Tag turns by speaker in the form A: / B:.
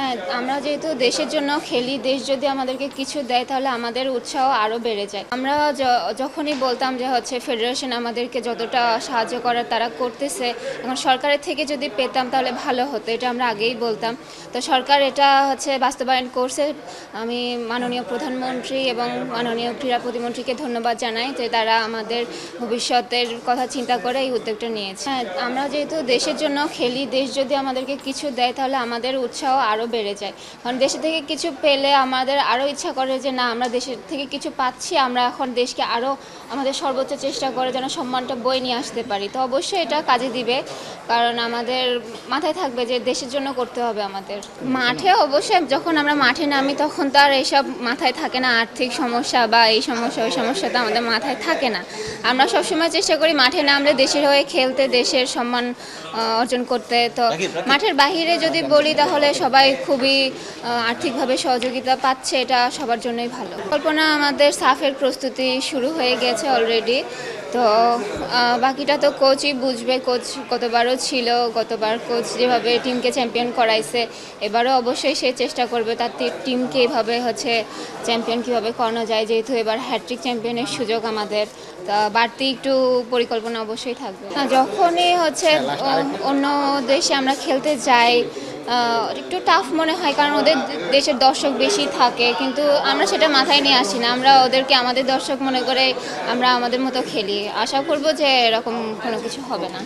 A: হ্যাঁ, আমরা যেহেতু দেশের জন্য খেলি, দেশ যদি আমাদেরকে কিছু দেয় তাহলে আমাদের উৎসাহ আরও বেড়ে যায়। আমরা যখনই বলতাম যে ফেডারেশন আমাদেরকে যতটা সাহায্য করার তারা করতেছে, এখন সরকারের থেকে যদি পেতাম তাহলে ভালো হতো, এটা আমরা আগেই বলতাম। তো সরকার এটা বাস্তবায়ন করছে। আমি মাননীয় প্রধানমন্ত্রী এবং মাননীয় ক্রীড়া প্রতিমন্ত্রীকে ধন্যবাদ জানাই যে তারা আমাদের ভবিষ্যতের কথা চিন্তা করে এই উদ্যোগটা নিয়েছে। হ্যাঁ, আমরা যেহেতু দেশের জন্য খেলি, দেশ যদি আমাদেরকে কিছু দেয় তাহলে আমাদের উৎসাহ আরও বেড়ে যায়। কারণ দেশের থেকে কিছু পেলে আমাদের আরও ইচ্ছা করে যে না, আমরা দেশের থেকে কিছু পাচ্ছি, আমরা এখন দেশকে আরও আমাদের সর্বোচ্চ চেষ্টা করে যেন সম্মানটা বয়ে নিয়ে আসতে পারি। তো অবশ্যই এটা কাজে দিবে, কারণ আমাদের মাথায় থাকবে যে দেশের জন্য করতে হবে আমাদের। মাঠে অবশ্যই যখন আমরা মাঠে নামি তখন তো আর এইসব মাথায় থাকে না, আর্থিক সমস্যা বা এই সমস্যা ওই সমস্যা তো আমাদের মাথায় থাকে না। আমরা সবসময় চেষ্টা করি মাঠে নামলে দেশের হয়ে খেলতে, দেশের সম্মান অর্জন করতে। তো মাঠের বাহিরে যদি বলি তাহলে সবাই খুবই আর্থিকভাবে সহযোগিতা পাচ্ছে, এটা সবার জন্যই ভালো। কল্পনা আমাদের সাফের প্রস্তুতি শুরু হয়ে গেছে অলরেডি। তো বাকিটা তো কোচই বুঝবে, কোচ গতবারও ছিল, গতবার কোচ যেভাবে টিমকে চ্যাম্পিয়ন করাইছে এবারও অবশ্যই সে চেষ্টা করবে তার টিমকে এইভাবে চ্যাম্পিয়ন কীভাবে করানো যায়, যেহেতু এবার হ্যাট্রিক চ্যাম্পিয়নের সুযোগ আমাদের। তা বাড়তি একটু পরিকল্পনা অবশ্যই থাকবে। যখনই অন্য দেশে আমরা খেলতে যাই একটু টাফ মনে হয়, কারণ ওদের দেশের দর্শক বেশি থাকে, কিন্তু আমরা সেটা মাথায় নিয়ে আসি না। আমরা ওদেরকে আমাদের দর্শক মনে করে আমরা আমাদের মতো খেলি। আশা করব যে এরকম কোনো কিছু হবে না।